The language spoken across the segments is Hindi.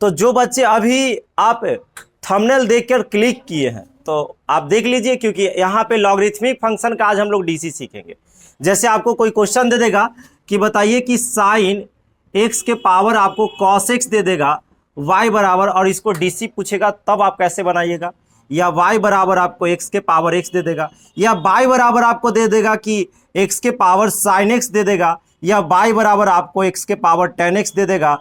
तो जो बच्चे अभी आप थंबनेल देखकर क्लिक किए हैं तो आप देख लीजिए, क्योंकि यहाँ पे लॉगरिथमिक फंक्शन का आज हम लोग डीसी सीखेंगे। जैसे आपको कोई क्वेश्चन दे देगा कि बताइए कि साइन एक्स के पावर आपको कॉस एक्स दे देगा y बराबर, और इसको डीसी पूछेगा तब आप कैसे बनाइएगा, या y बराबर आपको x के पावर x दे देगा, या y बराबर आपको दे देगा कि x के पावर साइन x दे देगा, या y बराबर आपको x के पावर टेन x दे देगा,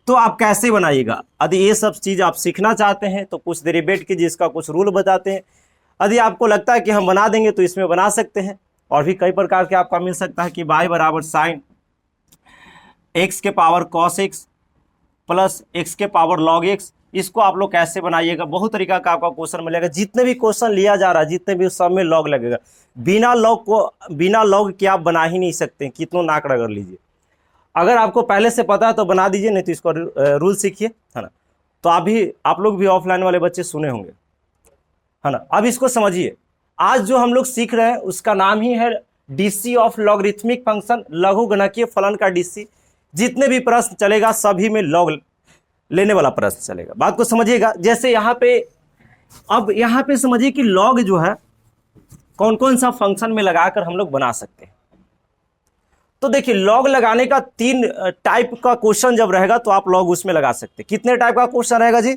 तो आप कैसे बनाइएगा। यदि ये सब चीज़ आप सीखना चाहते हैं तो कुछ देर वेट कीजिए, इसका कुछ रूल बताते हैं। यदि आपको लगता है कि हम बना देंगे तो इसमें बना सकते हैं, और भी कई प्रकार के आपका मिल सकता है कि y बराबर साइन x के power cos x plus x के पावर लॉग x, इसको आप लोग कैसे बनाइएगा। बहुत तरीका का आपका क्वेश्चन मिलेगा। जितने भी क्वेश्चन लिया जा रहा है, जितने भी सब में लॉग लगेगा। बिना लॉग के आप बना ही नहीं सकते, कितनों नाक रगड़ लीजिए। अगर आपको पहले से पता है तो बना दीजिए, नहीं तो इसको रूल सीखिए, है ना। तो आप लोग भी ऑफलाइन वाले बच्चे सुने होंगे, है ना। अब इसको समझिए, आज जो हम लोग सीख रहे हैं उसका नाम ही है डीसी ऑफ लॉगरिथमिक फंक्शन, लघु गणकीय फलन का डीसी। जितने भी प्रश्न चलेगा सभी में लॉग लेने वाला प्रश्न चलेगा। बात को समझिएगा। जैसे यहाँ पे, अब यहाँ पे समझिए कि लॉग जो है कौन कौन सा फंक्शन में लगाकर हम लोग बना सकते हैं। तो देखिए, लॉग लगाने का 3 टाइप का क्वेश्चन जब रहेगा तो आप लॉग उसमें लगा सकते हैं। कितने टाइप का क्वेश्चन रहेगा जी?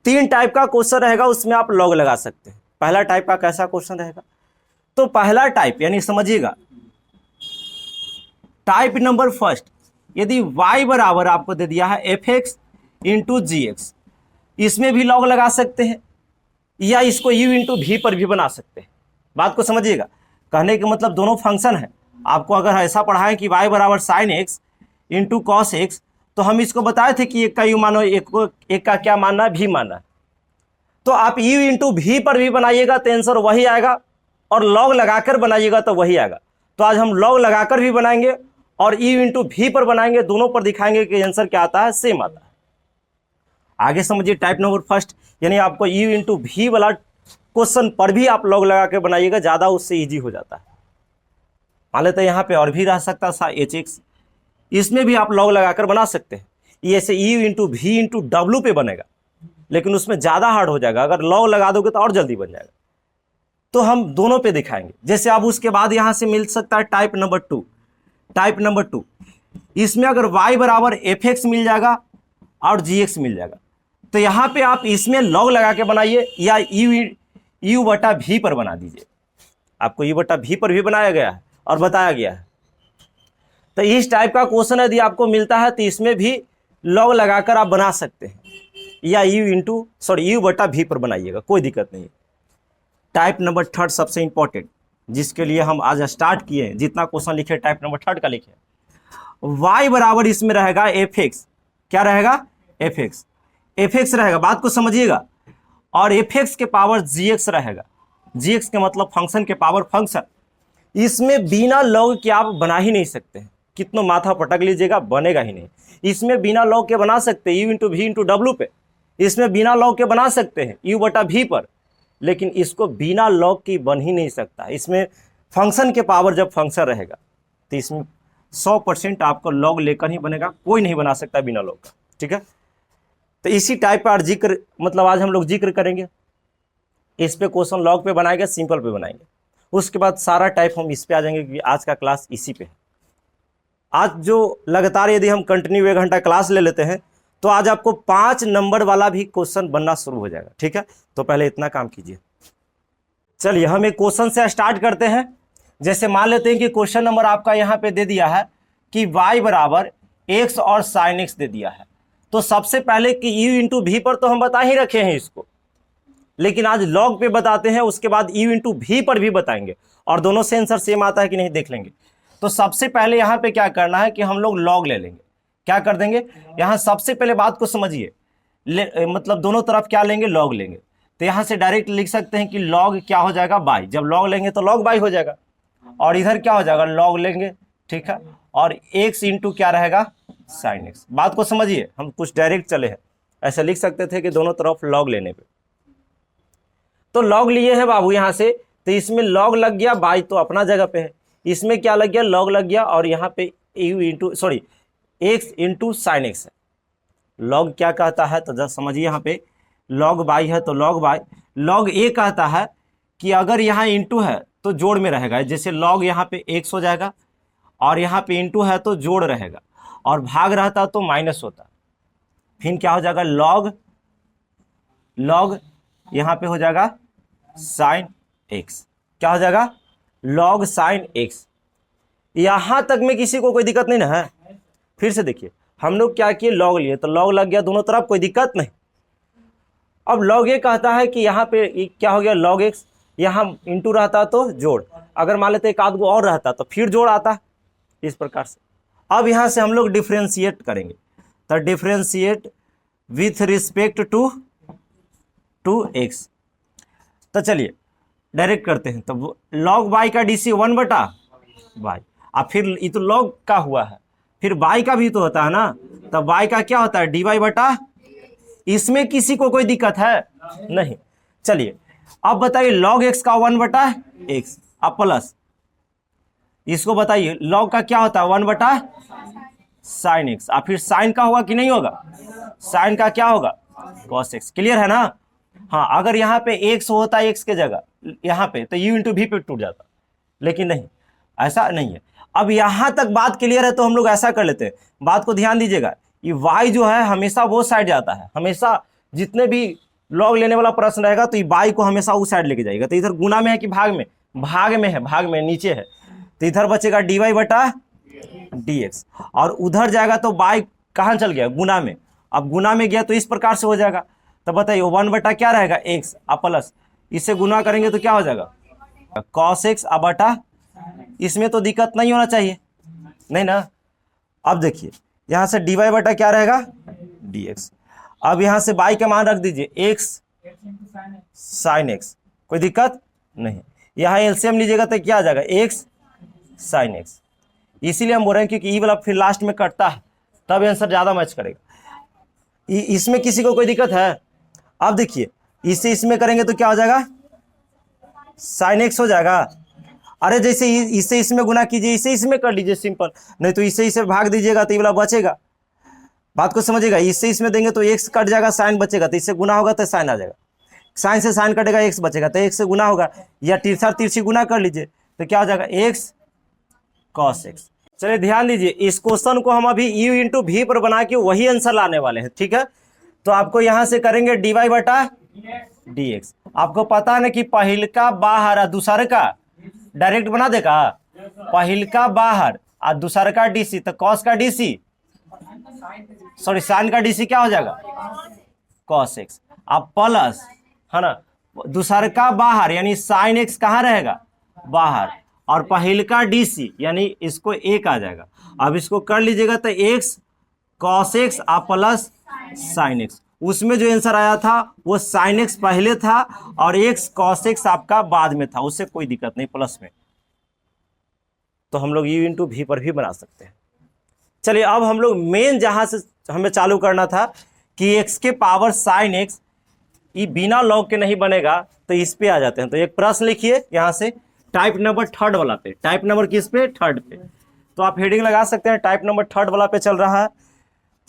3 टाइप का क्वेश्चन रहेगा, उसमें आप लॉग लगा सकते हैं। पहला टाइप का कैसा क्वेश्चन रहेगा? तो पहला टाइप यानी समझिएगा, टाइप नंबर फर्स्ट, यदि y बराबर आपको दे दिया है एफ एक्स इंटू जी एक्स, इसमें भी लॉग लगा सकते हैं, या इसको u इंटू भी पर भी बना सकते हैं। बात को समझिएगा। कहने का मतलब दोनों फंक्शन है। आपको अगर ऐसा पढ़ाएं कि y बराबर sign X into cos x, तो हम इसको बताए थे कि एक का यू मानो, एक का क्या मानना है, भी मानना है। तो आप u इंटू भी पर भी बनाइएगा तो आंसर वही आएगा, और लॉग लगाकर बनाइएगा तो वही आएगा। तो आज हम लॉग लगाकर भी बनाएंगे और u इंटू भी पर बनाएंगे, दोनों पर दिखाएंगे कि आंसर क्या आता है, सेम आता है। आगे समझिए टाइप नंबर फर्स्ट, यानी आपको u इंटू भी वाला क्वेश्चन पर भी आप लॉग लगा के बनाइएगा, ज़्यादा उससे ईजी हो जाता है। मान लेते हैं यहाँ पे और भी रह सकता था एच एक्स, इसमें भी आप लॉग लगाकर बना सकते हैं। ये ऐसे u इंटू भी इंटू डब्ल्यू पे बनेगा, लेकिन उसमें ज़्यादा हार्ड हो जाएगा। अगर लॉग लगा दोगे तो और जल्दी बन जाएगा। तो हम दोनों पे दिखाएंगे। जैसे अब उसके बाद यहाँ से मिल सकता है टाइप नंबर 2। टाइप नंबर 2, इसमें अगर y बराबर एफ एक्स मिल जाएगा और जी एक्स मिल जाएगा, तो यहाँ पे आप इसमें लॉग लगा के बनाइए, या u बटा भी पर बना दीजिए। आपको u बटा भी पर भी बनाया गया है और बताया गया है। तो इस टाइप का क्वेश्चन यदि आपको मिलता है तो इसमें भी लॉग लगाकर आप बना सकते हैं, या u बटा भी पर बनाइएगा, कोई दिक्कत नहीं है। टाइप नंबर 3 सबसे इंपॉर्टेंट, जिसके लिए हम आज स्टार्ट किए हैं। जितना क्वेश्चन लिखे टाइप नंबर 3 का लिखे, y बराबर इसमें रहेगा एफ एक्स। क्या रहेगा? F x. एफ एक्स रहेगा, बात को समझिएगा। और एफ एक्स के पावर जी एक्स रहेगा। जी एक्स के मतलब फंक्शन के पावर फंक्शन। इसमें बिना लॉग के आप बना ही नहीं सकते हैं, कितना माथा पटक लीजिएगा, बनेगा ही नहीं। इसमें बिना लॉग के बना सकते हैं, u इंटू भी इंटू डब्ल्यू पे। इसमें बिना लॉग के बना सकते हैं u बटा भी पर, लेकिन इसको बिना लॉग की बन ही नहीं सकता। इसमें फंक्शन के पावर जब फंक्शन रहेगा तो इसमें 100% आपको लॉग लेकर ही बनेगा, कोई नहीं बना सकता बिना लॉग का। ठीक है, तो इसी टाइप पर जिक्र, मतलब आज हम लोग जिक्र करेंगे। इस पे क्वेश्चन लॉग पे बनाएंगे, सिंपल पे बनाएंगे। उसके बाद सारा टाइप हम इस पे आ जाएंगे, क्योंकि आज का क्लास इसी पे है। आज जो लगातार यदि हम कंटिन्यू 1 घंटा क्लास ले लेते हैं तो आज आपको 5 नंबर वाला भी क्वेश्चन बनना शुरू हो जाएगा। ठीक है, तो पहले इतना काम कीजिए। चलिए हम एक क्वेश्चन से स्टार्ट करते हैं। जैसे मान लेते हैं कि क्वेश्चन नंबर आपका यहाँ पे दे दिया है कि y बराबर x और साइन x दे दिया है। तो सबसे पहले कि u इंटू भी पर तो हम बता ही रखे हैं इसको, लेकिन आज लॉग पे बताते हैं, उसके बाद u इंटू भी पर भी बताएंगे, और दोनों से आंसर सेम आता है कि नहीं देख लेंगे। तो सबसे पहले यहाँ पे क्या करना है कि हम लोग लॉग ले लेंगे। क्या कर देंगे? यहाँ सबसे पहले बात को समझिए, मतलब दोनों तरफ क्या लेंगे? लॉग लेंगे। तो यहाँ से डायरेक्ट लिख सकते हैं कि लॉग क्या हो जाएगा? बाई। जब लॉग लेंगे तो लॉग बाई हो जाएगा, और इधर क्या हो जाएगा? लॉग लेंगे। ठीक है, और x इंटू क्या रहेगा? Sin x। बात को समझिए, हम कुछ डायरेक्ट चले हैं, ऐसे लिख सकते थे कि दोनों तरफ लॉग लेने पे। तो लॉग लिए हैं बाबू यहाँ से, तो इसमें लॉग लग गया, बाई तो अपना जगह पे है। इसमें क्या लग गया? लॉग लग गया, और यहाँ पे x इंटू साइन x है। लॉग क्या कहता है, तो जब समझिए यहाँ पे लॉग बाई है तो लॉग बाई, लॉग ए कहता है कि अगर यहाँ इंटू है तो जोड़ में रहेगा, जैसे लॉग यहाँ पे x हो जाएगा और यहाँ पे इंटू है तो जोड़ रहेगा, और भाग रहता तो माइनस होता, फिर क्या हो जाएगा लॉग, लॉग यहाँ पे हो जाएगा साइन x, क्या हो जाएगा लॉग साइन x। यहां तक में किसी को कोई दिक्कत नहीं ना है। फिर से देखिए हम लोग क्या किए, लॉग लिए तो लॉग लग गया दोनों तरफ, कोई दिक्कत नहीं। अब लॉग ए कहता है कि यहाँ पे क्या हो गया लॉग x, यहाँ इंटू रहता तो जोड़, अगर मान लेते एक आध गो और रहता तो फिर जोड़ आता, इस प्रकार से। अब यहाँ से हम लोग डिफ्रेंशिएट करेंगे, तो differentiate with respect to x। तो चलिए डायरेक्ट करते हैं, तो लॉग बाई का डी सी 1/बाई, अब फिर ये तो लॉग का हुआ है, फिर बाई का भी तो होता है ना, तो बाई का क्या होता है डी वाई बटा, इसमें किसी को कोई दिक्कत है नहीं। चलिए अब बताइए लॉग x का 1/x, अब प्लस इसको बताइए लॉग का क्या होता है 1/sin x, अब फिर साइन का होगा कि नहीं होगा, साइन का क्या होगा cos x, क्लियर है ना। हाँ अगर यहाँ पे x होता है x के जगह यहाँ पे तो u इंटू भी पे टूट जाता, लेकिन नहीं ऐसा नहीं है। अब यहाँ तक बात क्लियर है, तो हम लोग ऐसा कर लेते हैं, बात को ध्यान दीजिएगा, ये y जो है हमेशा वो साइड जाता है, हमेशा जितने भी लॉग लेने वाला प्रश्न रहेगा तो ये y को हमेशा उस साइड लेके जाएगा। तो इधर गुना में है कि भाग में, भाग में है, भाग में नीचे है, तो इधर बचेगा dy बटा dx, और उधर जाएगा तो y कहाँ चल गया गुना में, अब गुना में गया तो इस प्रकार से हो जाएगा। तो बताइए 1 बटा क्या रहेगा x, अब प्लस इससे गुना करेंगे तो क्या हो जाएगा cos x, अब बटा, इसमें तो दिक्कत नहीं होना चाहिए नहीं ना। अब देखिए यहाँ से dy बटा क्या रहेगा dx, अब यहाँ से y का मान रख दीजिए x sin x, कोई दिक्कत नहीं। यहाँ एलसीएम लीजिएगा तो क्या आ जाएगा x sin x, इसीलिए हम बोल रहे हैं क्योंकि ई वाला फिर लास्ट में कटता है, तब आंसर ज़्यादा मैच करेगा। इसमें किसी को कोई दिक्कत है। अब देखिए इससे इसमें करेंगे तो क्या हो जाएगा sin x हो जाएगा, अरे जैसे इससे इसमें गुना कीजिए, इसे इसमें कर लीजिए सिंपल, नहीं तो इसे इसे भाग दीजिएगा तो ये वाला बचेगा, बात को समझिएगा, इससे इसमें देंगे तो x कट जाएगा, साइन बचेगा, तो इससे गुना होगा तो साइन आ जाएगा, साइन से साइन कटेगा x बचेगा, तो x से गुना होगा, या तिरछा तिरछी गुना कर लीजिए तो क्या हो जाएगा x cos x। चलिए ध्यान दीजिए, इस क्वेश्चन को हम अभी u इंटू भी पर बना के वही आंसर लाने वाले हैं, ठीक है। तो आपको यहां से करेंगे dy बटा dx, आपको पता ना कि पहिल का बाहर और दूसरे का डायरेक्ट बना देगा, पहिल का बाहर और दूसरा का डीसी, तो cos का डीसी सॉरी साइन का डीसी क्या हो जाएगा cos x, अब प्लस है ना, दूसरे का बाहर यानी साइन x कहाँ रहेगा बाहर, और पहिल का डीसी यानी इसको एक आ जाएगा। अब इसको कर लीजिएगा तो x cos x आप प्लस साइन x, उसमें जो आंसर आया था वो साइन x पहले था और x cos x आपका बाद में था, उससे कोई दिक्कत नहीं प्लस में, तो हम लोग u इंटू भी पर भी बना सकते हैं। चलिए अब हम लोग मेन जहां से हमें चालू करना था कि x के पावर साइन x, ये बिना लॉग के नहीं बनेगा, तो इस पे आ जाते हैं। तो एक प्रश्न लिखिए यहाँ से टाइप नंबर 3 वाला पे, टाइप नंबर किस पे 3 पे, तो आप हेडिंग लगा सकते हैं टाइप नंबर 3 वाला पे चल रहा है।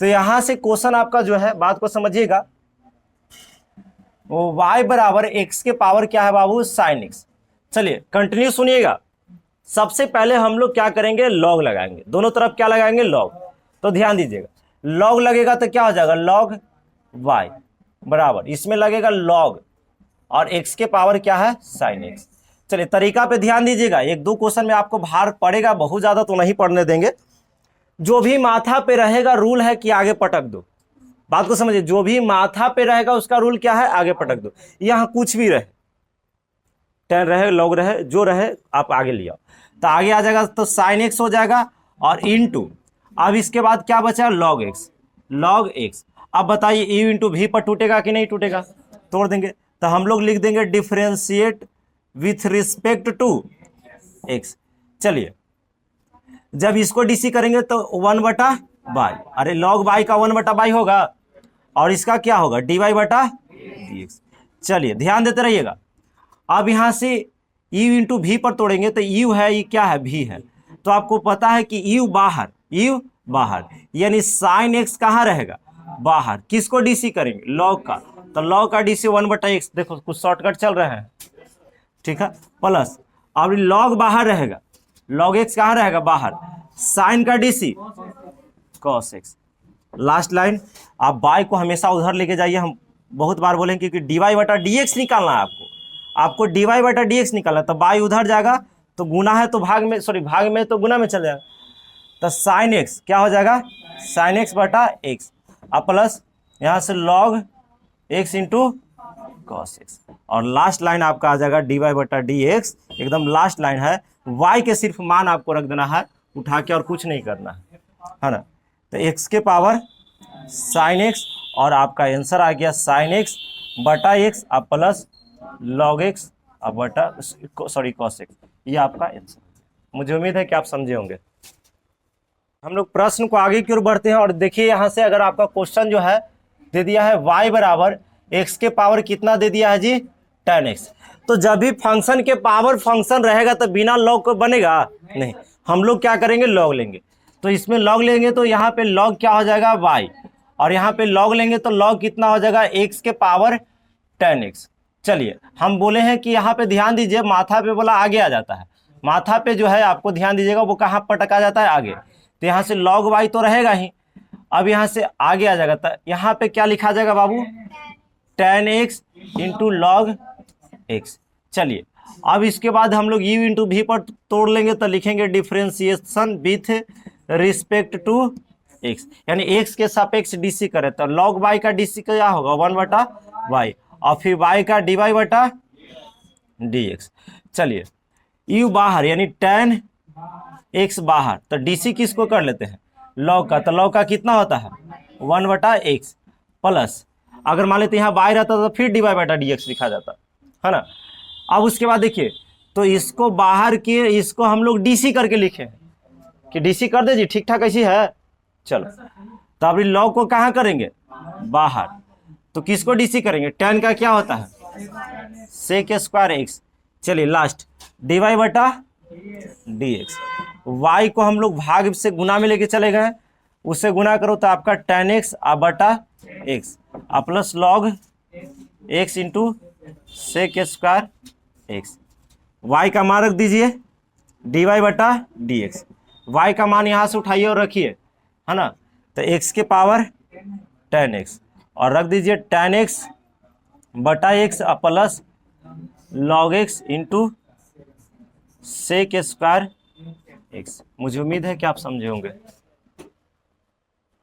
तो यहाँ से क्वेश्चन आपका जो है, बात को समझिएगा, वो y बराबर x के पावर क्या है बाबू साइन x। चलिए कंटिन्यू सुनिएगा, सबसे पहले हम लोग क्या करेंगे लॉग लगाएंगे, दोनों तरफ क्या लगाएंगे लॉग, तो ध्यान दीजिएगा लॉग लगेगा तो क्या हो जाएगा लॉग y बराबर, इसमें लगेगा लॉग और x के पावर क्या है साइन x। चलिए तरीका पे ध्यान दीजिएगा, एक दो क्वेश्चन में आपको भार पड़ेगा, बहुत ज्यादा तो नहीं पढ़ने देंगे, जो भी माथा पे रहेगा रूल है कि आगे पटक दो, बात को समझिए, जो भी माथा पे रहेगा उसका रूल क्या है आगे पटक दो, यहाँ कुछ भी रहे टेन रहे लॉग रहे जो रहे आप आगे लिया, तो आगे आ जाएगा तो साइन x हो जाएगा और इनटू, अब इसके बाद क्या बचा लॉग x। अब बताइए यू इंटू भी पर टूटेगा कि नहीं टूटेगा, तोड़ देंगे, तो हम लोग लिख देंगे differentiate with respect to x। चलिए जब इसको डीसी करेंगे तो 1/बाई, अरे लॉग बाई का 1/बाई होगा और इसका क्या होगा dy बटा dx। चलिए ध्यान देते रहिएगा, अब यहाँ से u इंटू भी पर तोड़ेंगे तो u है ये क्या है भी है, तो आपको पता है कि u बाहर यानी साइन x कहाँ रहेगा बाहर, किसको डीसी करेंगे, लॉग का, तो लॉग का डीसी 1/x, देखो कुछ शॉर्टकट चल रहे हैं, ठीक है, प्लस अब लॉग बाहर रहेगा, लॉग एक्स कहाँ रहेगा, बाहर, साइन का DC cos x. Last line, आप बाय को हमेशा उधर लेके जाइए, हम बहुत बार बोलेंगे क्योंकि डीवाई बटा डीएक्स निकालना है आपको डीवाई बटा डीएक्स निकालना है, तो बाय उधर जाएगा तो गुना है तो भाग में, सॉरी भाग में तो गुना में चल जाएगा, तो साइन एक्स क्या हो जाएगा, साइन एक्स बटा एक्स, अब प्लस यहाँ से log x into cos x, और लास्ट लाइन आपका आ जाएगा डी वाई बटा डी एक्स, एकदम लास्ट लाइन है, वाई के सिर्फ मान आपको रख देना है उठा के और कुछ नहीं करना है ना, तो एक्स के पावर साइन एक्स, और आपका आंसर आ गया साइन एक्स बटा एक्स अब प्लस लॉग एक्स अब बटा सॉरी कॉस एक्स, ये आपका आंसर। मुझे उम्मीद है कि आप समझे होंगे। हम लोग प्रश्न को आगे की ओर बढ़ते हैं, और देखिए यहाँ से अगर आपका क्वेश्चन जो है दे दिया है y बराबर x के पावर कितना दे दिया है जी, 10x, तो जब भी फंक्शन के पावर फंक्शन रहेगा तो बिना लॉग को बनेगा नहीं, हम लोग क्या करेंगे, लॉग लेंगे, तो इसमें लॉग लेंगे तो यहाँ पे लॉग क्या हो जाएगा y, और यहाँ पे लॉग लेंगे तो लॉग कितना हो जाएगा, x के पावर 10x। चलिए हम बोले हैं कि यहाँ पे ध्यान दीजिए, माथा पे बोला आगे आ जाता है, माथा पे जो है आपको ध्यान दीजिएगा वो कहाँ पटका जाता है, आगे, तो यहाँ से लॉग y तो रहेगा ही, अब यहाँ से आगे आ जाएगा, तो यहाँ पे क्या लिखा जाएगा बाबू, 10x इंटू लॉग एक्स। चलिए अब इसके बाद हम लोग u इंटू भी पर तोड़ लेंगे, तो लिखेंगे differentiation with respect to x, यानी x के सापेक्ष डीसी करें तो लॉग y का डीसी क्या होगा 1/y, और फिर y का dy बटा dx। चलिए u बाहर यानी 10x बाहर, तो डीसी किसको कर लेते हैं, लॉग का, तो लॉग का कितना होता है 1/x, प्लस अगर मान लेते यहाँ y रहता तो फिर dy बटा dx लिखा जाता है ना। अब उसके बाद देखिए, तो इसको बाहर किए, इसको हम लोग डीसी करके लिखे हैं कि डीसी कर दे जी, ठीक ठाक ऐसी है। चलो तो अब लॉग को कहाँ करेंगे, बाहर, तो किसको डीसी करेंगे, 10 का क्या होता है सेक स्क्वायर एक्स। चलिए लास्ट dy बटा dx, y को हम लोग भाग से गुना में लेके चले गए, उससे गुना करो तो आपका 10x बटा x plus log x into sec square x, y का मान रख दीजिए dy बटा dx, y का मान यहाँ से उठाइए और रखिए, है ना, तो x के पावर 10x और रख दीजिए 10x बटा x plus log x into sec square x. मुझे उम्मीद है कि आप समझे होंगे।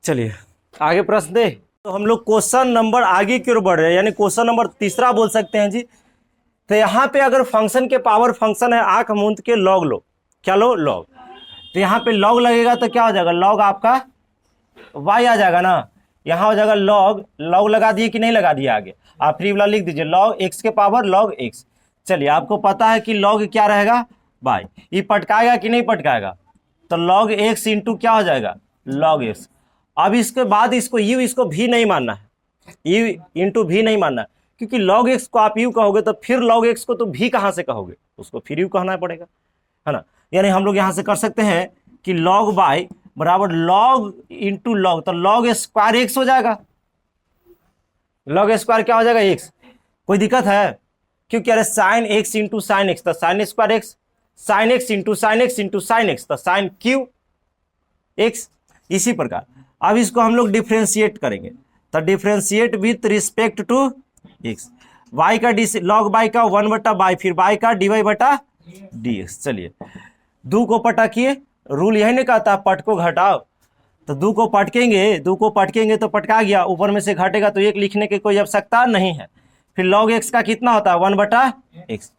चलिए आगे प्रश्न दे, तो हम लोग क्वेश्चन नंबर आगे की ओर बढ़ रहे हैं, यानी क्वेश्चन नंबर तीसरा बोल सकते हैं जी। तो यहाँ पे अगर फंक्शन के पावर फंक्शन है, आंख मूंद के लॉग लो, क्या लो, लॉग, तो यहाँ पे लॉग लगेगा तो क्या हो जाएगा, लॉग आपका y आ जाएगा ना, यहाँ हो जाएगा लॉग, लॉग लगा दिए कि नहीं लगा दिए, आगे आप फ्री वाला लिख दीजिए लॉग x के पावर लॉग x। चलिए आपको पता है कि लॉग क्या रहेगा y, ये पटकाएगा कि नहीं पटकाएगा, तो लॉग x इंटू क्या हो जाएगा, लॉग x। अब इसके बाद इसको u इसको भी नहीं मानना है, u इंटू भी नहीं मानना है, क्योंकि log x को आप u कहोगे तो फिर log x को तो भी कहाँ से कहोगे, उसको फिर u कहना पड़ेगा, है ना। यानी हम लोग यहाँ से कर सकते हैं कि log y बराबर log इंटू लॉग, तो log स्क्वायर x हो जाएगा, log स्क्वायर क्या हो जाएगा x। कोई दिक्कत है, क्योंकि अरे sine x into sine X, तो sine square x, sine X into sine X into sine X, तो साइन क्यू एक्स। इसी प्रकार अब इसको हम लोग डिफ्रेंशिएट करेंगे, तो differentiate with respect to X, y का डी लॉग y का 1/y, फिर y का dy बटा dx। चलिए दो को पटकिए, रूल यही नहीं कहता पट को घटाओ, तो दो को पटकेंगे, दो को पटकेंगे तो पटका गया, ऊपर में से घटेगा तो एक लिखने की कोई आवश्यकता नहीं है। फिर log x का कितना होता है 1/x।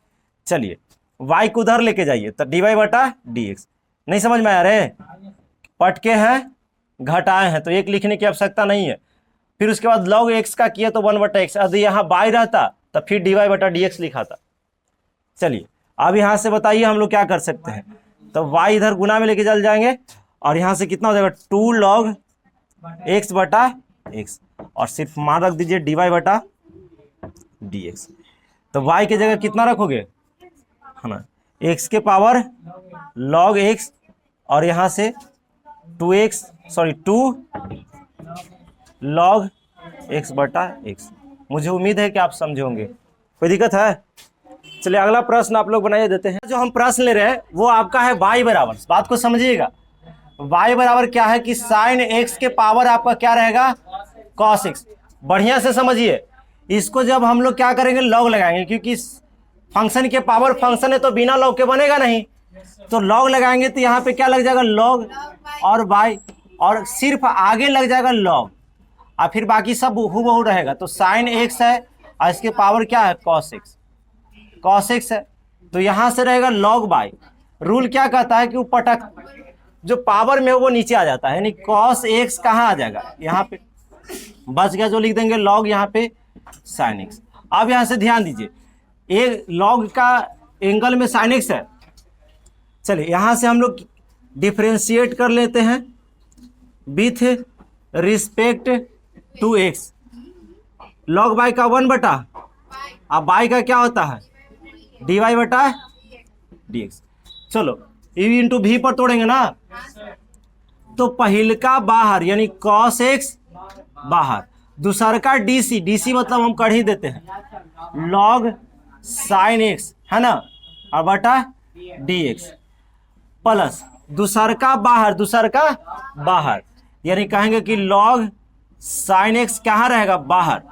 चलिए y को उधर लेके जाइए, तो dy बटा dx। नहीं समझ में आ रहे, पटके हैं घटाए हैं तो एक लिखने की आवश्यकता नहीं है। फिर उसके बाद log x का किया तो 1/x, यदि यहाँ y रहता तो फिर dy बटा dx लिखा था। चलिए अब यहाँ से बताइए हम लोग क्या कर सकते हैं, तो y इधर गुना में लेके चल जाएंगे, और यहाँ से कितना हो जाएगा 2 log x बटा x, और सिर्फ मान रख दीजिए dy बटा dx। तो y की जगह कितना रखोगे, है ना, x के पावर log x, और यहाँ से 2 2 log x बटा x। मुझे उम्मीद है कि आप समझे होंगे। कोई दिक्कत है? चलिए अगला प्रश्न आप लोग बनाइए देते हैं। जो हम प्रश्न ले रहे हैं वो आपका है y बराबर, बात को समझिएगा। y बराबर क्या है कि साइन x के पावर आपका क्या रहेगा, cos x। बढ़िया से समझिए, इसको जब हम लोग क्या करेंगे, लॉग लगाएंगे, क्योंकि फंक्शन के पावर फंक्शन है तो बिना लॉग के बनेगा नहीं, तो लॉग लगाएंगे तो यहाँ पे क्या लग जाएगा, लॉग और y, और सिर्फ आगे लग जाएगा लॉग, और फिर बाकी सब हूबहू रहेगा। तो साइन x है और इसके पावर क्या है, cos x है, तो यहाँ से रहेगा log y। रूल क्या कहता है कि वो पटक जो पावर में है वो नीचे आ जाता है, यानी cos x कहाँ आ जाएगा, यहाँ पे बच गया, जो लिख देंगे log यहाँ पे sin x। अब यहाँ से ध्यान दीजिए, एक log का एंगल में sin x है। चलिए यहाँ से हम लोग डिफ्रेंशिएट कर लेते हैं with respect to x। log y का 1 बटा, अब y का क्या होता है, dy बटा dx। चलो u इंटू भी पर तोड़ेंगे ना, तो पहिल का बाहर यानी cos x बाहर, दूसर का dc मतलब हम कर ही देते हैं log sin x है ना, और बटा dx, प्लस दूसर का बाहर यानी कहेंगे कि log sin x कहाँ रहेगा, बाहर,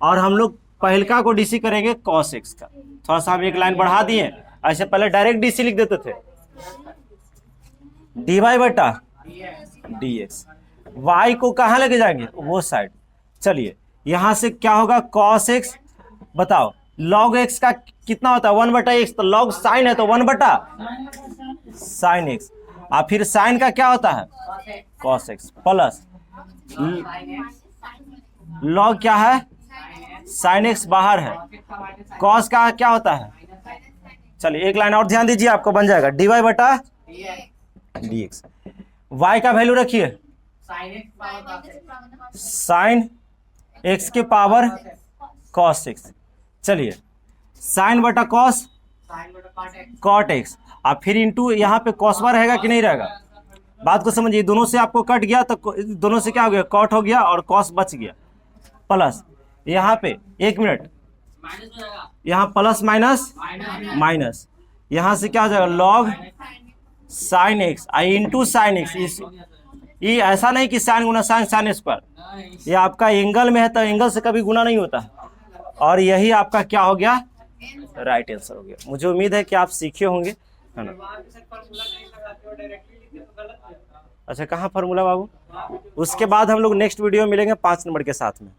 और हम लोग पहलका को डीसी करेंगे cos x का। थोड़ा सा हम एक लाइन बढ़ा दिए, ऐसे पहले डायरेक्ट डीसी लिख देते थे, dy बटा dx। y को कहाँ लेके जाएंगे, वो साइड। चलिए यहाँ से क्या होगा, cos x, बताओ log x का कितना होता है, 1 बटा x, तो log sin है तो 1 बटा sin x, और फिर sin का क्या होता है, cos x, प्लस log क्या है, sin x बाहर है, cos का क्या होता है। चलिए एक लाइन और ध्यान दीजिए, आपको बन जाएगा dy बटा dx। y का वैल्यू रखिए sin x के पावर cos x। चलिए sin बटा cos cot x, और फिर इंटू यहाँ पे cos रहेगा कि नहीं रहेगा, बात को समझिए। दोनों से आपको कट गया तो दोनों से क्या हो गया, cot हो गया और cos बच गया, प्लस यहाँ पे 1 मिनट, यहाँ प्लस माइनस, यहाँ से क्या हो जाएगा, log sin x into sin x। ये ऐसा नहीं कि sin गुना sin स्क्वायर, ये आपका एंगल में है तो एंगल से कभी गुना नहीं होता, और यही आपका क्या हो गया, राइट आंसर हो गया। मुझे उम्मीद है कि आप सीखे होंगे, है ना। अच्छा कहाँ फार्मूला बाबू, उसके बाद हम लोग नेक्स्ट वीडियो में मिलेंगे 5 नंबर के साथ में।